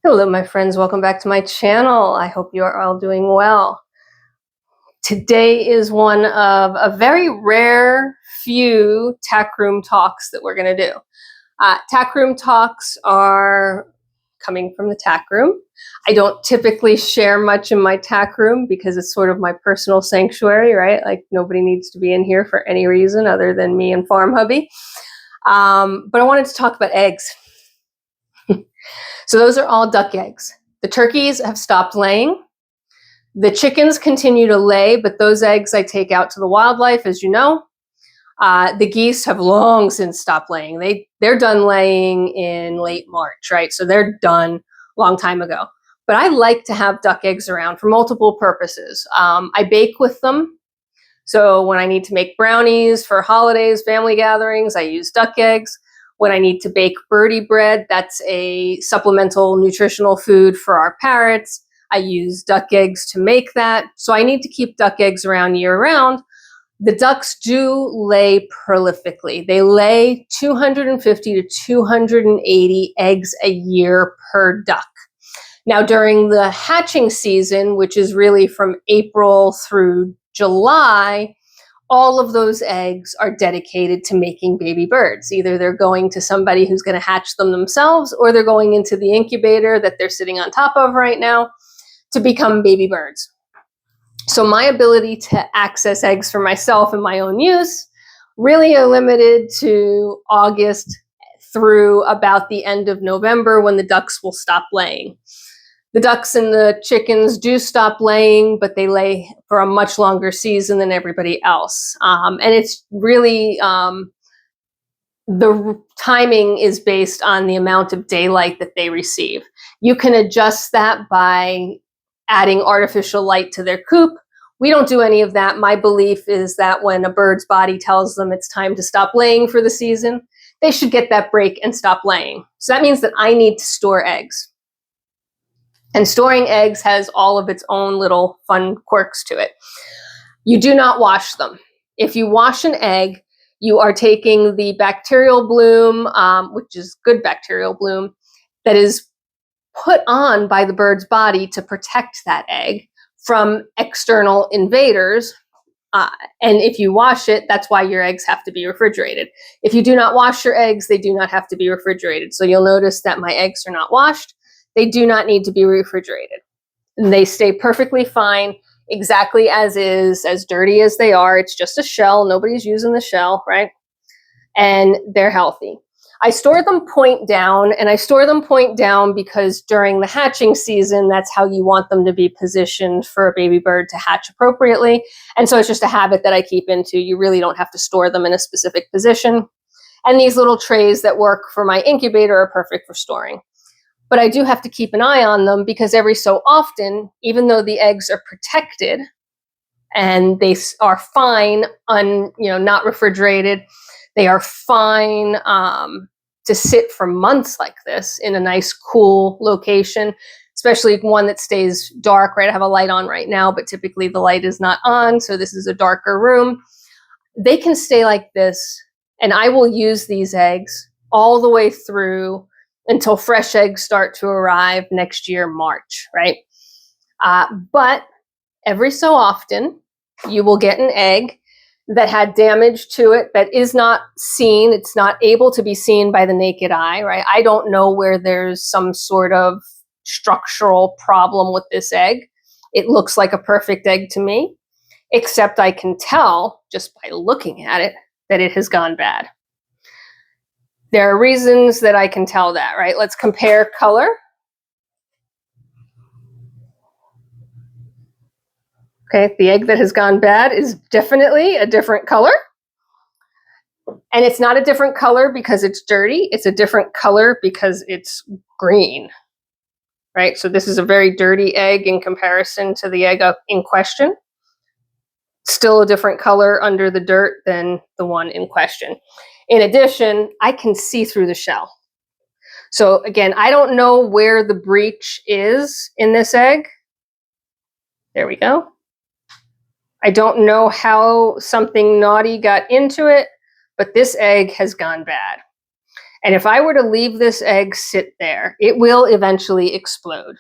Hello, my friends. Welcome back to my channel. I hope you are all doing well. Today is one of a very rare few tack room talks that we're going to do. Tack room talks are coming from the tack room. I don't typically share much in my tack room because it's sort of my personal sanctuary, right? Like nobody needs to be in here for any reason other than me and Farm Hubby. But I wanted to talk about eggs. So those are all duck eggs. The turkeys have stopped laying. The chickens continue to lay, but those eggs I take out to the wildlife, as you know. The geese have long since stopped laying. They're done laying in late March, right? So they're done a long time ago. But I like to have duck eggs around for multiple purposes. I bake with them. So when I need to make brownies for holidays, family gatherings, I use duck eggs. When I need to bake birdie bread, that's a supplemental nutritional food for our parrots. I use duck eggs to make that. So I need to keep duck eggs around year round. The ducks do lay prolifically. They lay 250 to 280 eggs a year per duck. Now, during the hatching season, which is really from April through July, all of those eggs are dedicated to making baby birds. Either they're going to somebody who's going to hatch them themselves, or they're going into the incubator that they're sitting on top of right now to become baby birds. So my ability to access eggs for myself and my own use really are limited to August through about the end of November, when the ducks will stop laying. The ducks and the chickens do stop laying, but they lay for a much longer season than everybody else. And it's really, the timing is based on the amount of daylight that they receive. You can adjust that by adding artificial light to their coop. We don't do any of that. My belief is that when a bird's body tells them it's time to stop laying for the season, they should get that break and stop laying. So that means that I need to store eggs. And storing eggs has all of its own little fun quirks to it. You do not wash them. If you wash an egg, you are taking the bacterial bloom, which is good bacterial bloom, that is put on by the bird's body to protect that egg from external invaders. And if you wash it, that's why your eggs have to be refrigerated. If you do not wash your eggs, they do not have to be refrigerated. So you'll notice that my eggs are not washed. They do not need to be refrigerated. And they stay perfectly fine, exactly as is, as dirty as they are. It's just a shell. Nobody's using the shell, right? And they're healthy. I store them point down, and I store them point down because during the hatching season, that's how you want them to be positioned for a baby bird to hatch appropriately. And so it's just a habit that I keep into. You really don't have to store them in a specific position. And these little trays that work for my incubator are perfect for storing. But I do have to keep an eye on them because every so often, even though the eggs are protected and they are fine, not refrigerated, they are fine to sit for months like this in a nice, cool location, especially one that stays dark, right? I have a light on right now, but typically the light is not on, so this is a darker room. They can stay like this, and I will use these eggs all the way through until fresh eggs start to arrive next year, March, right? But every so often, you will get an egg that had damage to it that is not seen. It's not able to be seen by the naked eye, right? I don't know where there's some sort of structural problem with this egg. It looks like a perfect egg to me, except I can tell just by looking at it that it has gone bad. There are reasons that I can tell that, right? Let's compare color. Okay, the egg that has gone bad is definitely a different color. And it's not a different color because it's dirty. It's a different color because it's green, right? So this is a very dirty egg in comparison to the egg up in question. Still a different color under the dirt than the one in question. In addition, I can see through the shell. So again, I don't know where the breach is in this egg. There we go. I don't know how something naughty got into it, but this egg has gone bad. And if I were to leave this egg sit there, it will eventually explode.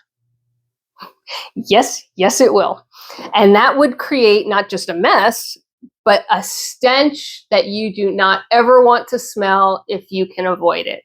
Yes, yes, it will. And that would create not just a mess, but a stench that you do not ever want to smell if you can avoid it.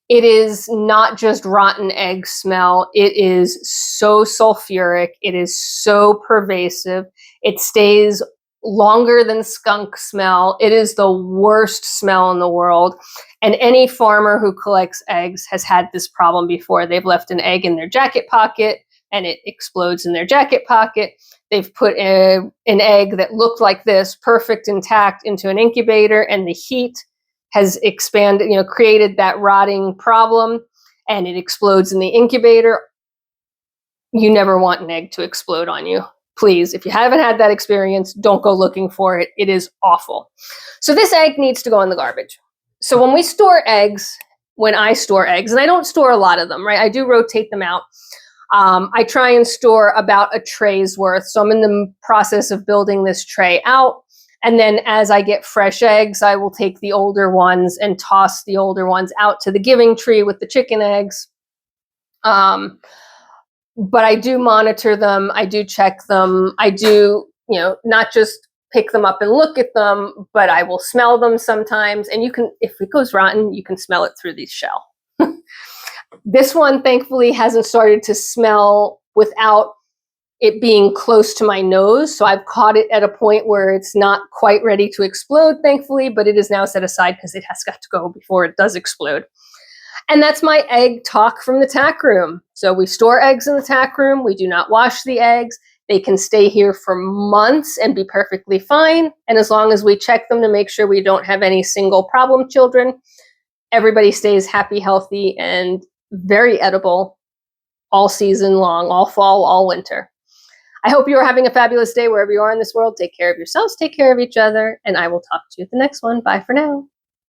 It is not just rotten egg smell. It is so sulfuric. It is so pervasive. It stays longer than skunk smell. It is the worst smell in the world. And any farmer who collects eggs has had this problem before. They've left an egg in their jacket pocket and it explodes in their jacket pocket. They've put an egg that looked like this, perfect intact, into an incubator, and the heat has expanded, created that rotting problem, and it explodes in the incubator. You never want an egg to explode on you. Please, if you haven't had that experience, don't go looking for it. It is awful. So this egg needs to go in the garbage. So when I store eggs, and I don't store a lot of them, right? I do rotate them out. I try and store about a tray's worth. So I'm in the process of building this tray out. And then as I get fresh eggs, I will take the older ones and toss the older ones out to the giving tree with the chicken eggs. But I do monitor them. I do check them. I do, not just pick them up and look at them, but I will smell them sometimes. And if it goes rotten, you can smell it through the shell. This one, thankfully, hasn't started to smell without it being close to my nose. So I've caught it at a point where it's not quite ready to explode, thankfully, but it is now set aside because it has got to go before it does explode. And that's my egg talk from the tack room. So we store eggs in the tack room. We do not wash the eggs. They can stay here for months and be perfectly fine. And as long as we check them to make sure we don't have any single problem children, everybody stays happy, healthy, and very edible all season long, all fall, all winter. I hope you are having a fabulous day wherever you are in this world. Take care of yourselves, take care of each other, and I will talk to you at the next one. Bye for now.